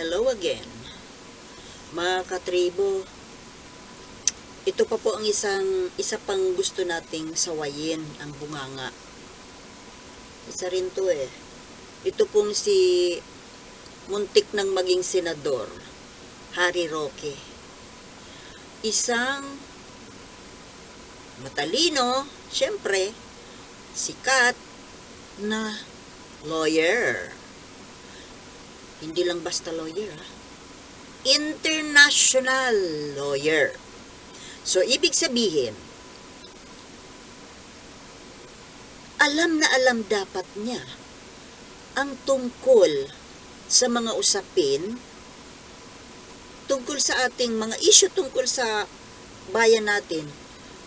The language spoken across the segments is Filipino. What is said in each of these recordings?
Hello again, mga katribo. Ito pa po ang isa pang gusto nating sawayin, ang bunganga. Isa rin to eh. Ito pong si muntik ng maging senador, Harry Roque. Isang matalino, syempre, sikat na lawyer. Hindi lang basta lawyer, ha? International lawyer. So, ibig sabihin, alam na alam dapat niya ang tungkol sa mga usapin, tungkol sa ating mga issue tungkol sa bayan natin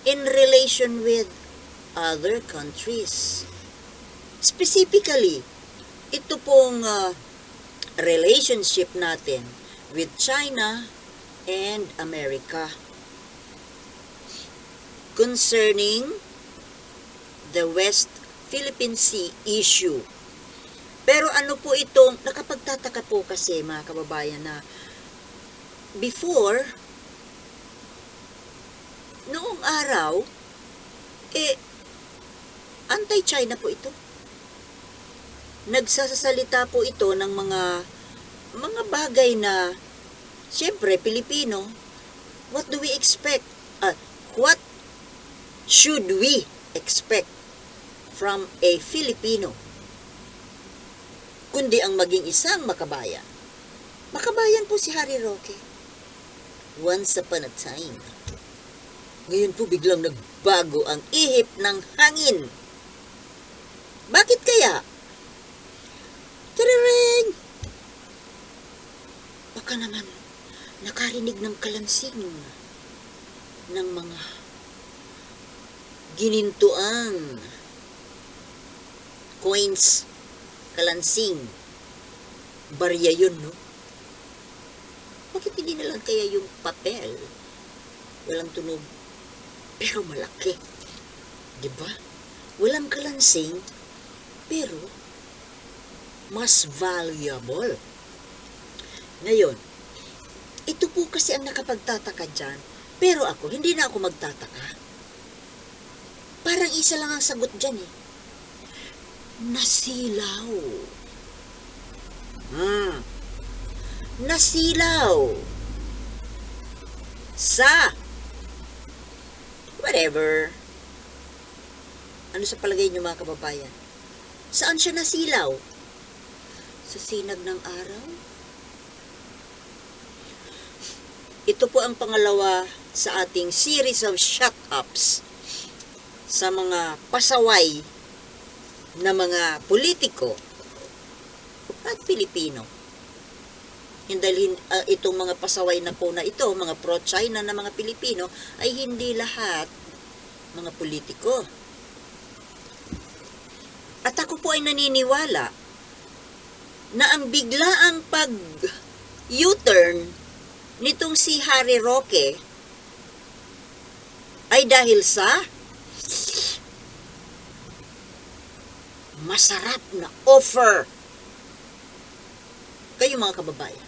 in relation with other countries. Specifically, ito pong relationship natin with China and America concerning the West Philippine Sea issue. Pero ano po itong, nakapagtataka po kasi mga kababayan na before, noong araw, anti-China po ito. Nagsasalita po ito ng mga bagay na, siyempre, Pilipino, what do we expect? What should we expect from a Filipino? Kundi ang maging isang makabayan. Makabayan po si Harry Roque. Once upon a time. Ngayon po biglang nagbago ang ihip ng hangin. Bakit kaya? Tiriring! Baka naman nakarinig ng kalansing ng mga ginintuang coins, kalansing, barya yun, no? Bakit hindi na lang kaya yung papel? Walang tunog, pero malaki. Diba? Walang kalansing, pero mas valuable. Ngayon, ito po kasi ang nakapagtataka dyan, pero ako, hindi na ako magtataka. Parang isa lang ang sagot dyan eh. Nasilaw. Nasilaw. Sa whatever. Ano sa palagay niyo mga kababayan? Saan siya nasilaw? Sa sinag ng araw? Ito po ang pangalawa sa ating series of shut-ups sa mga pasaway na mga politiko at Pilipino. Dahil itong mga pasaway na po na ito, mga pro-China na mga Pilipino, ay hindi lahat mga politiko. At ako po ay naniniwala na ang biglaang pag-U-turn nitong si Harry Roque ay dahil sa masarap na offer. Kayo mga kababayan,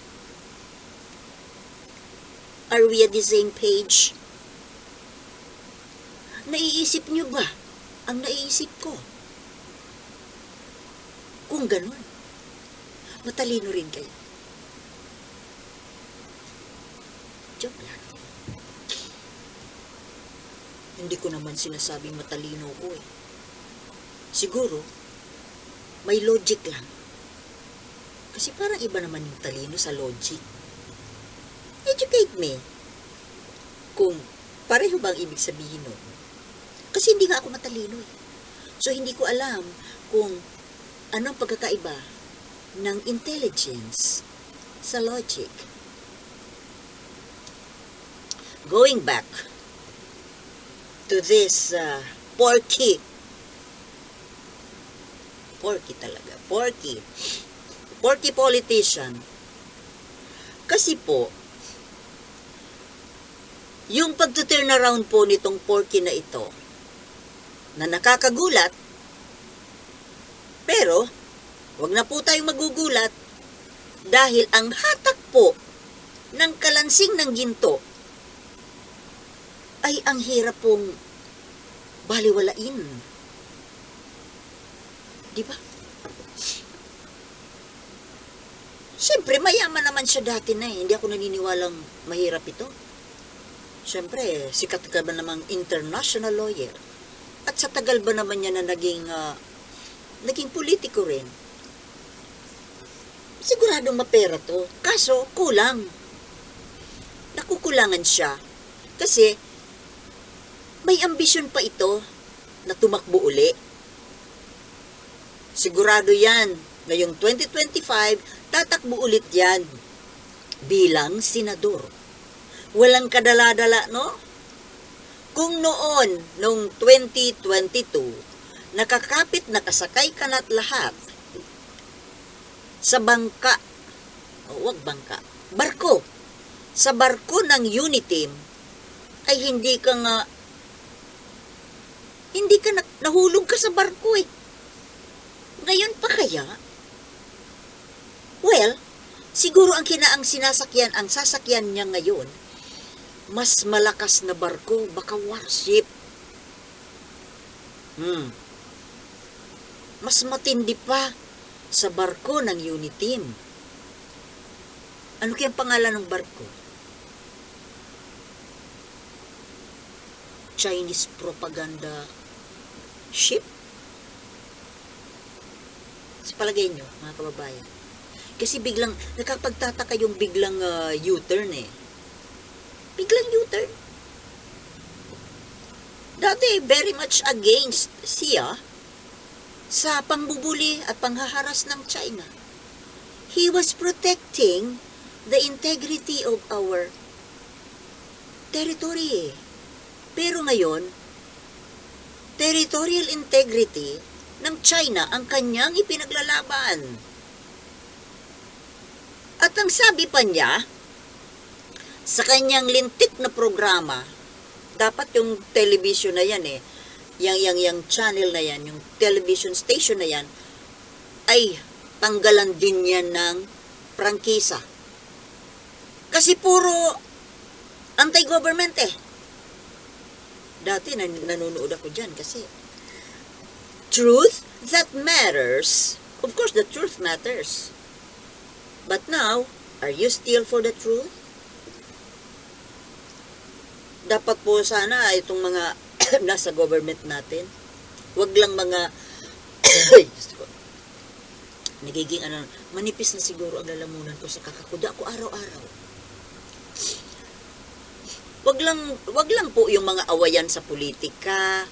are we at the same page? Naiisip nyo ba ang naiisip ko? Kung ganun, matalino rin kayo. Joke lang. Hindi ko naman sinasabing matalino ko eh. Siguro, may logic lang. Kasi parang iba naman yung talino sa logic. Educate me. Kung pareho bang ibig sabihin nun? Kasi hindi nga ako matalino eh. So hindi ko alam kung anong pagkakaiba ng intelligence sa logic. Going back to this porky politician. Kasi po, yung pag-turn around po nitong porky na ito, na nakakagulat, pero, wag na po tayong magugulat Dahil ang hatak po ng kalansing ng ginto ay ang hirap pong baliwalain. Di ba? Siyempre, mayaman naman siya dati na eh. Hindi ako naniniwalang mahirap ito. Siyempre, sikat ka ba namang international lawyer? At sa tagal ba naman niya na naging politiko rin? Siguradong mapera to. Kaso, kulang. Nakukulangan siya. Kasi, may ambisyon pa ito na tumakbo uli. Sigurado yan. Ngayong 2025, tatakbo ulit yan bilang senador. Walang kadala-dala, no? Kung noong 2022, nakakapit na kasakay ka na't lahat sa bangka, wag bangka, barko, sa barko ng Uniteam, ay hindi ka nahulog ka sa barko eh. Ngayon pa kaya? Well, siguro ang sasakyan niya ngayon, mas malakas na barko, baka warship. Mas matindi pa sa barko ng Uniteam. Ano kayang pangalan ng barko? Chinese propaganda ship? Sa palagay nyo, mga kababayan. Kasi biglang, nakapagtataka yung biglang U-turn eh. Biglang U-turn. Dati, very much against siya sa pangbubuli at panghaharas ng China. He was protecting the integrity of our territory. Pero ngayon, territorial integrity ng China ang kanyang ipinaglalaban. At ang sabi pa niya, sa kanyang lintik na programa, dapat yung television na yan eh, yung channel na yan, yung television station na yan, ay tanggalan din yan ng prangkisa. Kasi puro anti-government eh. Dati nanonood ako dyan kasi truth that matters. Of course, the truth matters. But now, are you still for the truth? Dapat po sana itong mga nasa government natin, wag lang mga nagiging manipis na siguro ang lalamunan ko sa kakakuda ko araw-araw. Wag lang po yung mga awayan sa politika.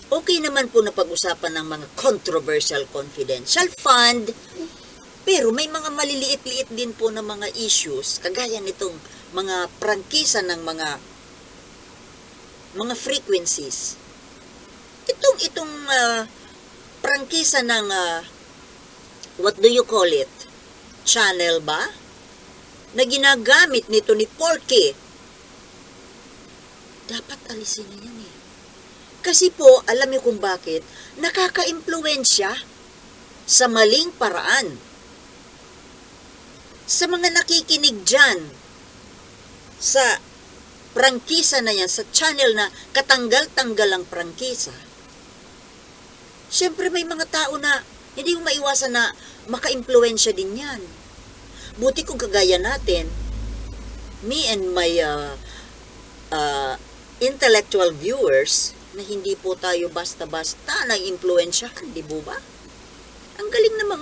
Okay naman po na pag-usapan ng mga controversial confidential fund, pero may mga maliliit-liit din po na mga issues, kagaya nitong mga prangkisa ng mga frequencies. Itong prangkisa ng what do you call it? Channel ba? Na ginagamit nito ni Porky. Dapat alisin na yan eh. Kasi po, alam niyo kung bakit, nakaka-impluwensya sa maling paraan. Sa mga nakikinig dyan, sa prangkisa na yan, sa channel na katanggal-tanggal ang prangkisa, syempre may mga tao na hindi mo maiwasan na maka-impluwensya din yan. Buti kung kagaya natin, me and my intellectual viewers, na hindi po tayo basta-basta nang-impluwensyahan, di po ba? Ang galing na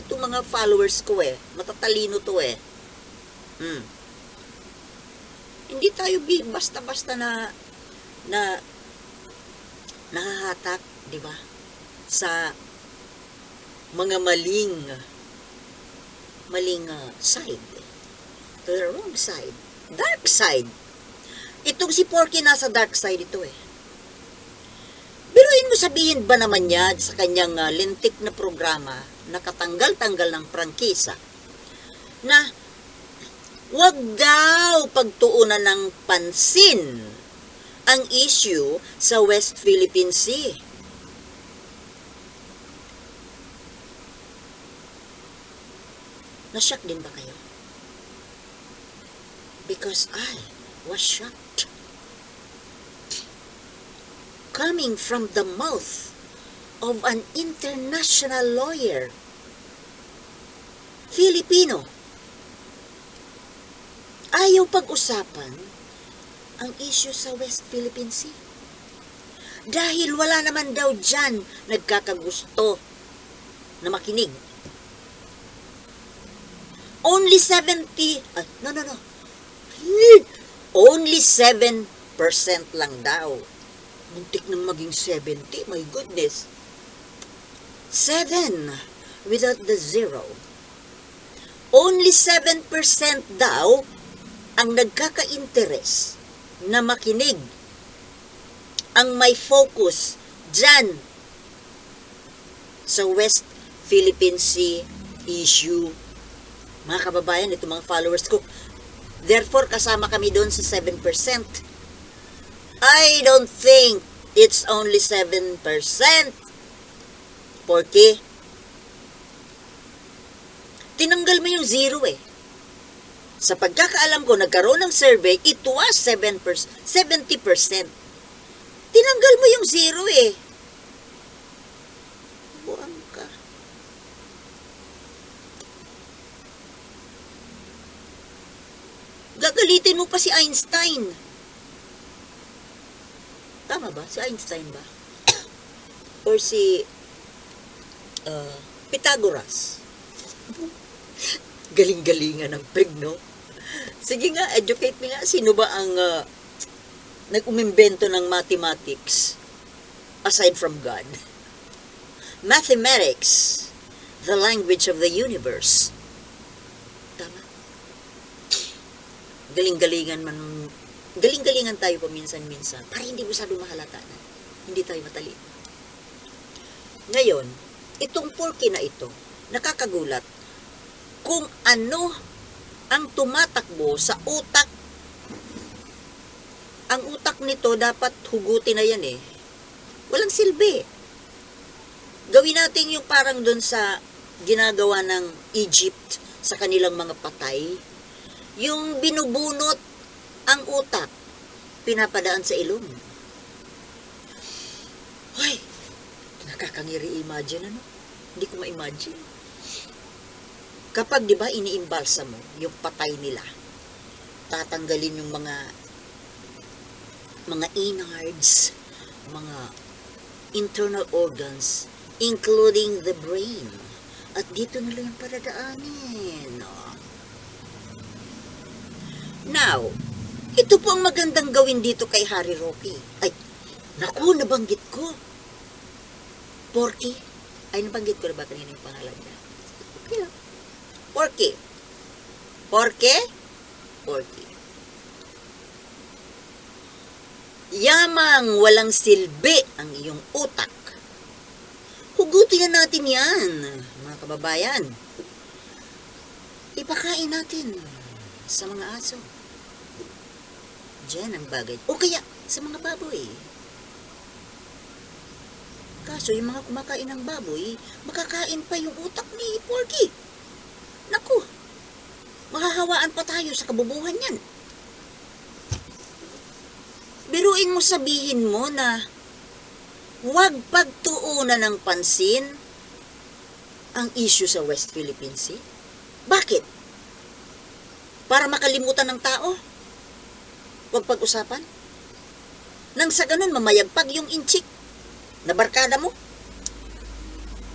itong mga followers ko eh. Matatalino to eh. Hindi tayo basta-basta na nahahatak, di ba? Sa mga maling side. To the wrong side. Dark side. Itong si Porky nasa dark side ito eh. Biruin mo, sabihin ba naman niya sa kanyang lintik na programa na katanggal-tanggal ng prangkisa na wag daw pagtuunan ng pansin ang issue sa West Philippine Sea. Na-shock din ba kayo? Because I was shocked. Coming from the mouth of an international lawyer, Filipino, ayaw pag-usapan ang issue sa West Philippine Sea. Dahil wala naman daw dyan nagkakagusto na makinig. Only 70, no. Only 7% lang daw. Muntik nang maging 70, my goodness. 7 without the zero. Only 7% daw ang nagkaka-interes na makinig, ang may focus dyan sa West Philippine Sea issue. Mga kababayan, ito mga followers ko, therefore kasama kami doon sa 7%. I don't think it's only 7%. Porque tinanggal mo yung zero eh. Sa pagkakaalam ko, nagkaroon ng survey, it was 70%. Tinanggal mo yung zero eh. Buang ka. Gagalitin mo pa si Einstein. Tama ba? Si Einstein ba? Or si Pythagoras? Galing-galingan ng peg, no? Sige nga, educate me nga. Sino ba ang nag-umimbento ng mathematics aside from God? Mathematics, the language of the universe. Tama? Galing-galingan tayo paminsan-minsan para hindi masyado mahalata na. Hindi tayo matali. Ngayon, itong Porky na ito, nakakagulat kung ano ang tumatakbo sa utak. Ang utak nito dapat hugutin na yan eh. Walang silbi. Gawin natin yung parang doon sa ginagawa ng Egypt sa kanilang mga patay. Yung binubunot ang utak, pinapadaan sa ilong. Hoy, nakakangiri imagine ano? Hindi ko ma-imagine. Kapag, di ba, iniimbalsa mo yung patay nila, tatanggalin yung mga innards, mga internal organs, including the brain. At dito nila yung paradaanin. Now, ito po ang magandang gawin dito kay Harry Roque. Ay, naku, nabanggit ko. Porky. Ay, nabanggit ko na ba kanina yung pangalan niya? Okay lang. Porky. Porky? Porky. Yamang walang silbi ang iyong utak. Hugutin natin yan, mga kababayan. Ipakain natin sa mga aso. Diyan ang bagay. O kaya sa mga baboy. Kaso yung mga kumakain ng baboy, makakain pa yung utak ni Porky. Naku, mahahawaan pa tayo sa kabubuhan yan. Biruin mo, sabihin mo na huwag pagtuunan ng pansin ang issue sa West Philippine Sea. Bakit? Para makalimutan ng tao? Huwag pag-usapan? Nang sa ganun, mamayagpag yung inchik na barkada mo.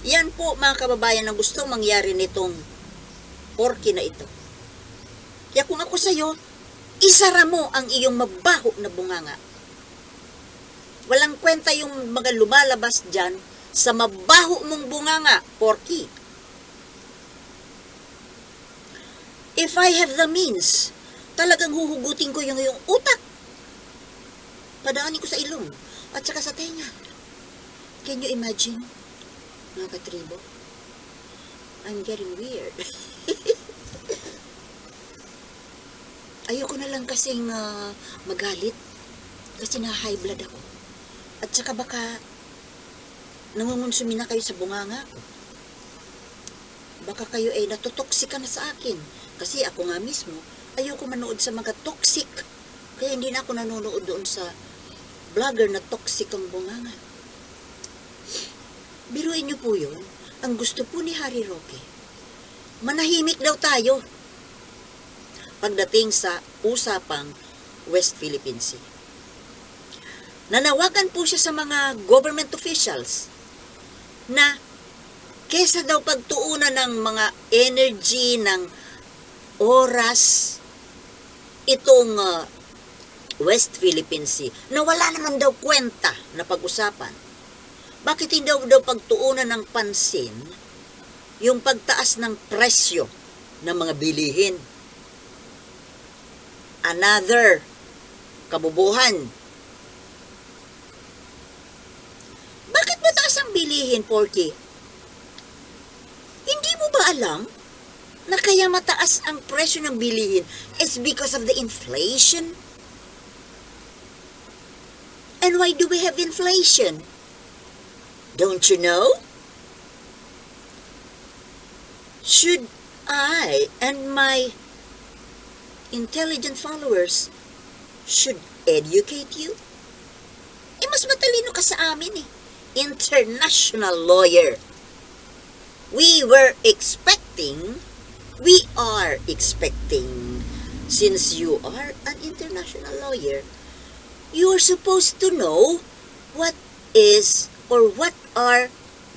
Yan po, mga kababayan, na gusto mangyari nitong Porky na ito. Kaya kung ako sa'yo, isara mo ang iyong mabaho na bunganga. Walang kwenta yung mga lumalabas dyan sa mabaho mong bunganga, Porky. If I have the means, talagang huhugutin ko yung iyong utak. Padaanin ko sa ilong at saka sa tenga. Can you imagine, mga katribo? I'm getting weird. Ayoko na lang kasing magalit kasi na-high blood ako. At saka baka nangungonsumi na kayo sa bunganga ko. baka kayo ay natutoksika na sa akin. Kasi ako nga mismo, ayoko manood sa mga toxic. Kaya hindi na ako nanonood doon sa vlogger na toxic ang bunganga. Biruin niyo po yun. Ang gusto po ni Harry Roque, manahimik daw tayo pagdating sa usapang West Philippine Sea. Nanawagan po siya sa mga government officials na kesa daw pagtuunan ng mga energy, ng oras, itong West Philippine Sea, na wala naman daw kwenta na pag-usapan. Bakit hindi daw pagtuunan ng pansin yung pagtaas ng presyo ng mga bilihin? Another kabubuhan. Bakit mataas ang bilihin, Porky? Hindi mo ba alam na kaya mataas ang presyo ng bilihin is because of the inflation? And why do we have inflation? Don't you know? Should I and my intelligent followers should educate you? Mas matalino ka sa amin eh. International lawyer. We are expecting, since you are an international lawyer, you are supposed to know what is or what are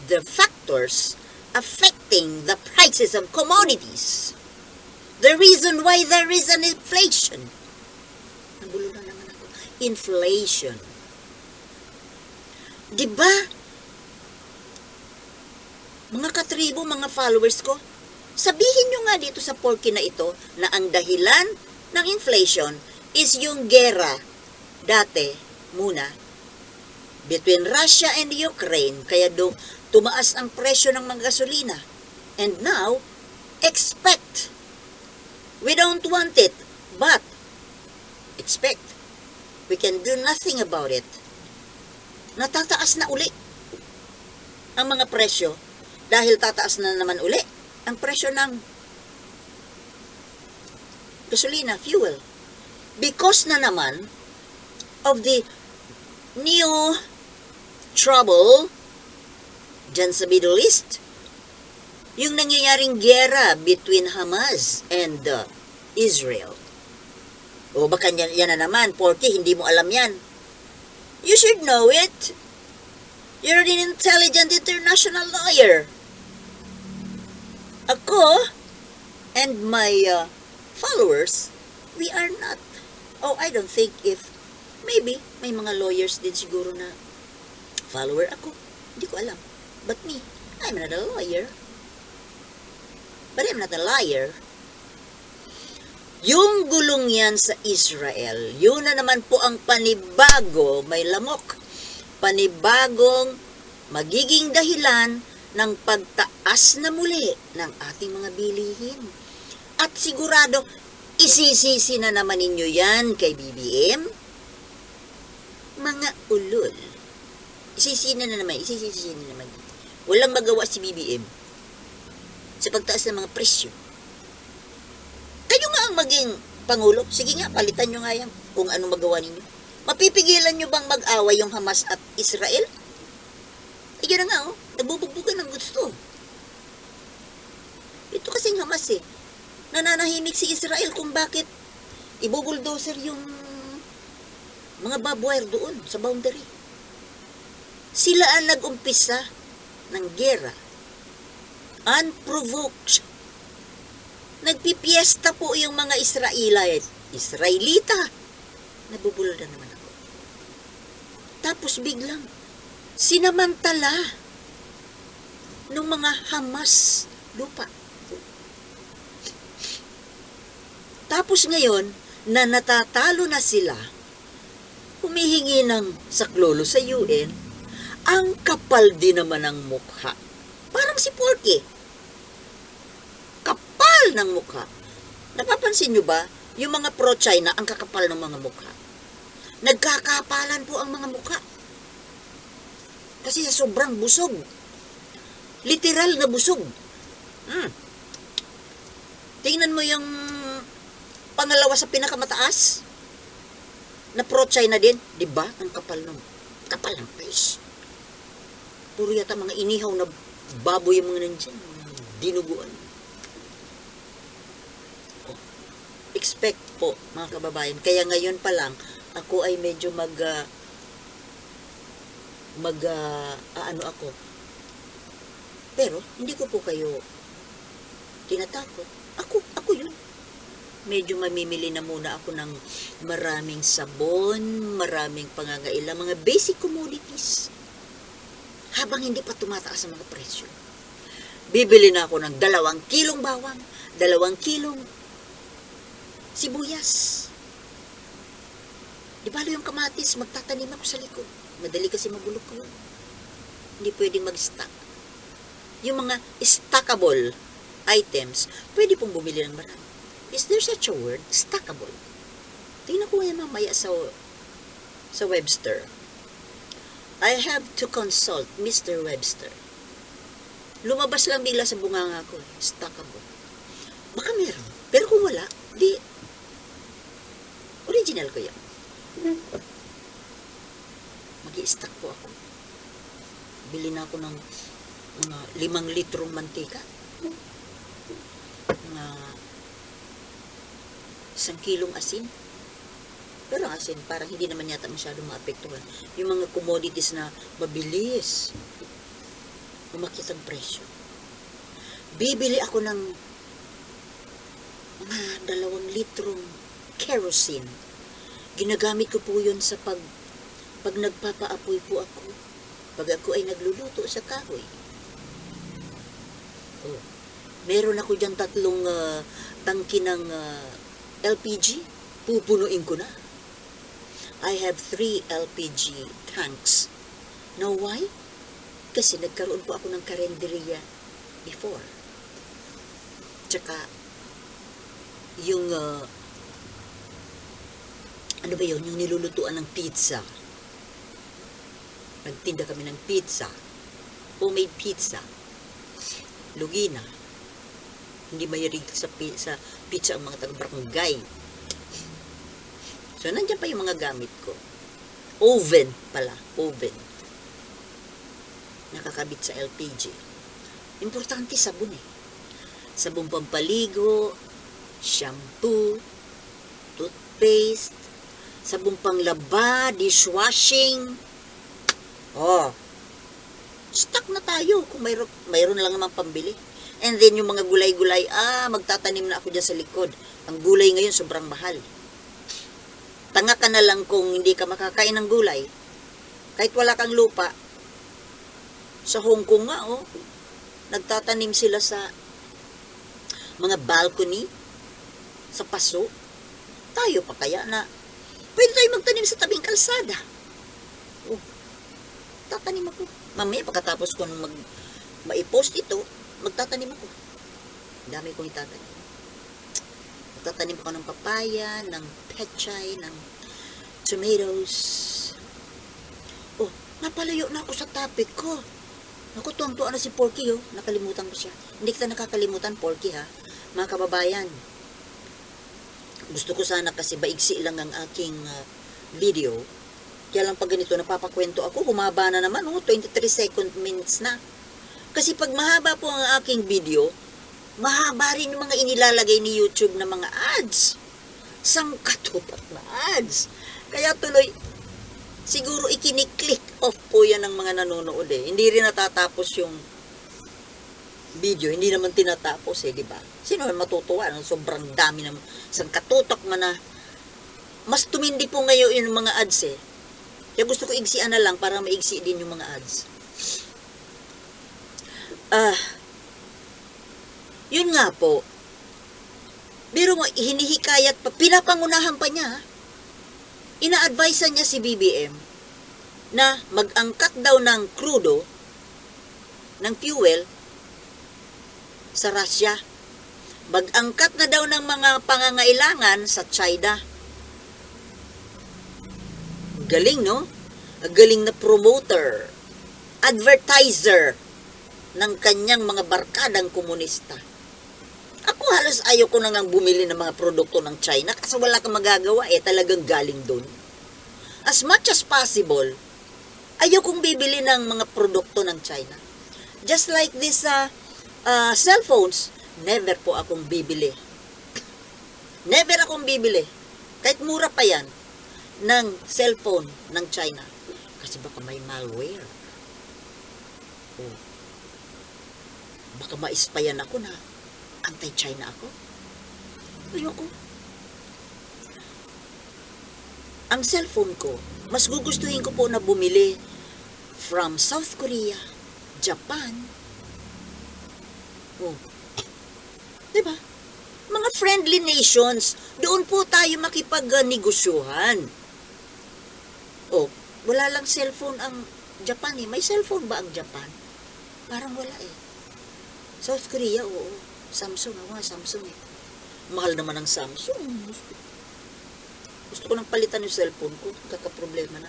the factors affecting the prices of commodities. The reason why there is an inflation. Nabulo na naman ako. Inflation. Diba? Mga katribo, mga followers ko, sabihin nyo nga dito sa Porky na ito na ang dahilan ng inflation is yung gera dati muna between Russia and Ukraine, kaya tumaas ang presyo ng mga gasolina. And now, expect. We don't want it, but expect. We can do nothing about it. Natataas na uli ang mga presyo dahil tataas na naman uli ang presyo ng gasolina, fuel. Because na naman of the new trouble dyan sa Middle East, yung nangyayaring gera between Hamas and Israel. O baka yan na naman, Porky, hindi mo alam yan. You should know it. You're an intelligent international lawyer. Ako and my followers, we are not. Oh, I don't think if, maybe, may mga lawyers din siguro na follower ako. Hindi ko alam. But me, I'm not a lawyer. But I'm not a liar. Yung gulong yan sa Israel, yun na naman po ang panibago, may lamok, panibagong magiging dahilan ng pagtaas na muli ng ating mga bilihin. At sigurado, isisisi na naman ninyo yan kay BBM. Mga ulol. Isisisi na naman. Walang magawa si BBM sa pagtaas ng mga presyo. Kayo nga ang maging Pangulo. Sige nga, palitan nyo nga yan kung anong magawa ninyo. Mapipigilan nyo bang mag-away yung Hamas at Israel? Yun na nga, oh. Nagbubugbugan ng gusto. Ito kasing Hamas eh. Nananahimik si Israel kung bakit ibubuldoser yung mga barbed wire doon sa boundary. Sila ang nag-umpisa ng gera. Unprovoked. Nagpipiesta po yung mga Israelita. Nabubulol na naman ako. Tapos biglang, sinamantala ng mga Hamas lupa. Tapos ngayon, na natatalo na sila, humihingi ng saklolo sa UN, ang kapal din naman ng mukha. Parang si Porky. Kapal ng mukha. Napapansin nyo ba, yung mga pro-China, ang kakapal ng mga mukha? Nagkakapalan po ang mga mukha. Kasi sa sobrang busog. Literal na busog. Tingnan mo yung pangalawa sa pinakamataas. Na pro-China din. Diba? Ang kapal ng face. Puro yata mga inihaw na baboy yung mga nandyan. Dinuguan. Oh, expect po, mga kababayan. Kaya ngayon pa lang, ako ay medyo ano ako. Pero, hindi ko po kayo tinatakot. Ako yun. Medyo mamimili na muna ako ng maraming sabon, maraming pangangailang, mga basic commodities. Habang hindi pa tumataas ang mga presyo. Bibili na ako ng 2 kilong bawang, 2 kilong sibuyas. Di balo yung kamatis, magtatanim ako sa likod. Madali kasi mabulok ko. Hindi pwedeng mag-stock. Yung mga stackable items, pwede pong bumili ng marami. Is there such a word? Stackable. Tingnan ko yan mamaya sa Webster. I have to consult Mr. Webster. Lumabas lang bigla sa bunganga ko. Stackable. Baka meron. Pero kung wala, di original ko yan. Mag-i-stack po ako. Bili na ako ng mga 5 litrong mantika. Mga 1 kilong asin. Pero ang asin, parang hindi naman yata masyadong maapektuhan. Yung mga commodities na mabilis umakit ang presyo. Bibili ako ng mga 2 litrong kerosene. Ginagamit ko po yun sa pag nagpapaapoy po ako. Pag ako ay nagluluto sa kahoy. Oh. Meron ako dyan 3 tangki ng LPG. Pupunuin ko na. I have 3 LPG tanks. Know why? Kasi nagkaroon po ako ng karenderya before. Tsaka, yung, ano ba yun? Yung nilulutuan ng pizza. Nagtinda kami ng pizza. Homemade pizza. Lugina. Hindi mahirig sa pizza ang mga taga-barangay. So, nandiyan pa yung mga gamit ko. Oven pala. Oven. Nakakabit sa LPG. Importante sabon eh. Sabon pampaligo, shampoo, toothpaste, sabon panglaba, dishwashing. Oh. Stock na tayo kung mayroon lang naman pambili. And then yung mga gulay-gulay, magtatanim na ako dyan sa likod. Ang gulay ngayon sobrang mahal. Tanga ka na lang kung hindi ka makakain ng gulay. Kahit wala kang lupa. Sa Hong Kong nga, nagtatanim sila sa mga balcony, sa paso. Tayo pa kaya na, pwede tayo magtanim sa tabing kalsada. Tatanim ako. Mamaya pagkatapos ko ma-post ito, magtatanim ako. Dami kong itatanim. Magtatanim ako ng papaya, ng pechay, ng tomatoes. Oh, napalayo na ako sa topic ko. Naku, tuwang-tuwa na si Porky, Nakalimutan ko siya. Hindi kita nakakalimutan, Porky, ha? Mga kababayan, gusto ko sana kasi baigsi lang ang aking video. Kaya lang pag ganito, napapakwento ako, humaba na naman, 23 minutes na. Kasi pag mahaba po ang aking video, mahaba rin yung mga inilalagay ni YouTube na mga ads. Sangkatutak na ads. Kaya tuloy, siguro ikini-click off po yan ng mga nanonood eh. Hindi rin natatapos yung video. Hindi naman tinatapos di ba? Sino man matutuwa? Sobrang dami ng sangkatutak man na. Mas tumindi po ngayon yung mga ads eh. Kaya gusto ko igsian na lang para maigsi din yung mga ads. Yun nga po. Pero hinihikayat pa, pinapangunahan pa niya. Ina-advise niya si BBM na mag-angkat daw ng crudo, ng fuel, sa Russia. Mag-angkat na daw ng mga pangangailangan sa China. Galing, no? Galing na promoter, advertiser ng kanyang mga barkadang komunista. Ako halos halos ayoko na ngang bumili ng mga produkto ng China kasi wala kang magagawa talagang galing doon. As much as possible, ayokong bibili ng mga produkto ng China. Just like this cellphones, never po akong bibili. Never akong bibili. Kahit mura pa yan, ng cellphone ng China. Kasi baka may malware. Oh. Baka ma-spyan ako na anti-China ako. Ayoko. Ang cellphone ko, mas gugustuhin ko po na bumili from South Korea, Japan. Oh. Diba? Mga friendly nations, doon po tayo makipag-negosyuhan. Oh, wala lang cellphone ang Japan May cellphone ba ang Japan? Parang wala South Korea, oo. Samsung, Samsung Mahal naman ang Samsung. Gusto ko nang palitan yung cellphone ko. Kakaproblema na.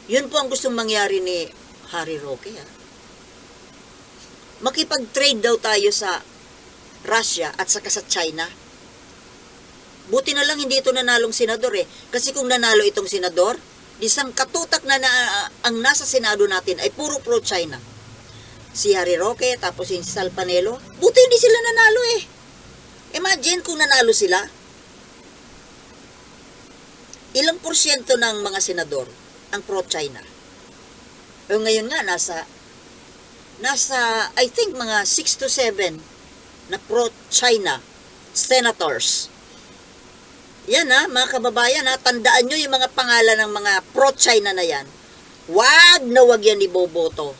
Yun po ang gustong mangyari ni Harry Roque, Makipag-trade daw tayo sa Russia at saka sa China. Buti na lang hindi ito nanalong senador Kasi kung nanalo itong senador, isang katutak na, ang nasa senado natin ay puro pro-China. Si Harry Roque, tapos si Sal Panelo, buti hindi sila nanalo Imagine kung nanalo sila. Ilang porsyento ng mga senador ang pro-China? Ngayon nga, nasa I think mga 6 to 7 na pro-China senators. Yan mga kababayan tandaan nyo yung mga pangalan ng mga pro-China na yan. Wag na wag yan iboboto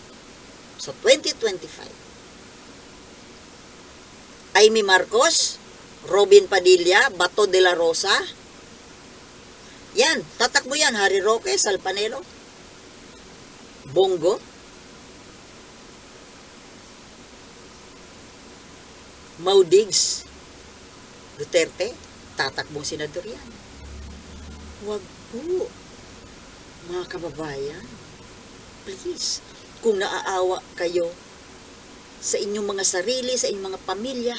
sa 2025. Amy Marcos, Robin Padilla, Bato de la Rosa. Yan, tatakbo yan. Harry Roque, Sal Panelo, Bongo, Maudigs, Duterte, tatakbong senador yan. Wag po, mga kababayan. Please, kung naaawa kayo sa inyong mga sarili, sa inyong mga pamilya,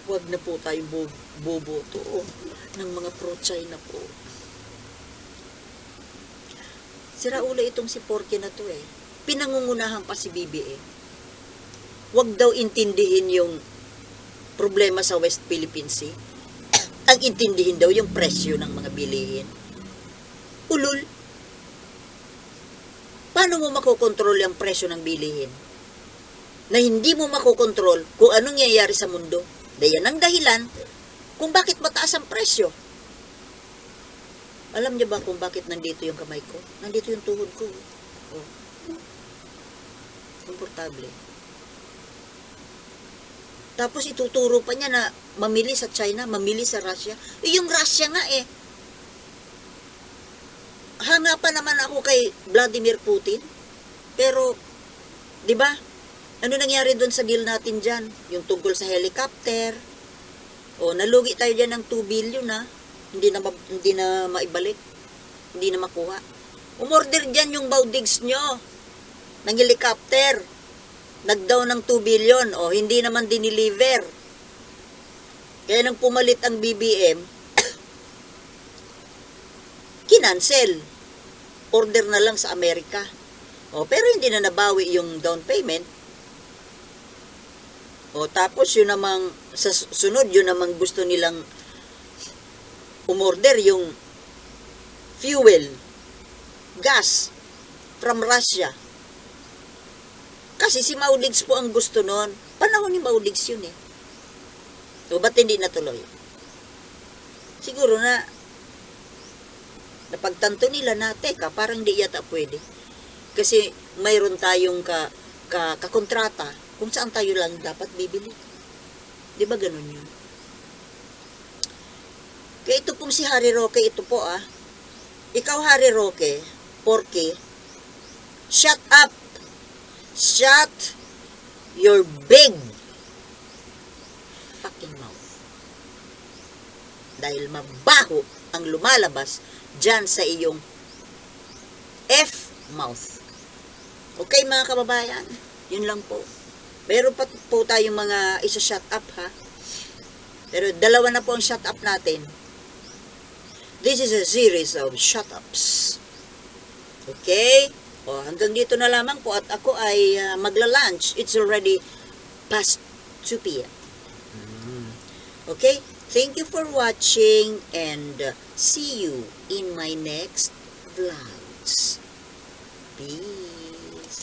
wag na po tayong boboto ng mga pro-China po. Sira ulo itong si Porky na to Pinangungunahan pa si BBM. Wag daw intindihin yung problema sa West Philippine Sea. Ang intindihin daw yung presyo ng mga bilihin. Ulul. Paano mo makokontrol yung presyo ng bilihin? Na hindi mo makokontrol kung anong nangyayari sa mundo. Dayan ang dahilan kung bakit mataas ang presyo. Alam niyo ba kung bakit nandito yung kamay ko? Nandito yung tuhod ko. Komportable. Tapos ituturo pa niya na mamili sa China, mamili sa Russia. Yung Russia nga hanga pa naman ako kay Vladimir Putin. Pero, di ba? Ano nangyari doon sa deal natin dyan? Yung tungkol sa helicopter. Nalugi tayo dyan ng 2 billion Hindi na maibalik. Hindi na makuha. Umorder dyan yung Maudigs nyo ng helicopter. Nag-down ng 2 billion. Hindi naman diniliver. Kaya nang pumalit ang BBM, kinancel. Order na lang sa Amerika. Pero hindi na nabawi yung down payment. Tapos yun namang, sa sunod, yun namang gusto nilang umorder yung fuel, gas, from Russia. Kasi si Maudigs po ang gusto nun. Panahon ni Maudigs yun ba't hindi natuloy? Siguro napagtanto nila na, teka, parang di yata pwede. Kasi mayroon tayong kakontrata kung saan tayo lang dapat bibili. Di ba ganun yun? Kaya ito pong si Harry Roque, ito po Ikaw Harry Roque, Porky, shut up! Shut your big fucking mouth. Dahil mabaho ang lumalabas dyan sa iyong F mouth. Okay mga kababayan, yun lang po. Meron pa po tayong mga isa-shut up ha. Pero dalawa na po ang shut up natin. This is a series of shut ups. Okay? O, hanggang dito na lamang po at ako ay magla-lunch. It's already past 2 p.m. Okay? Thank you for watching and see you in my next vlogs. Peace.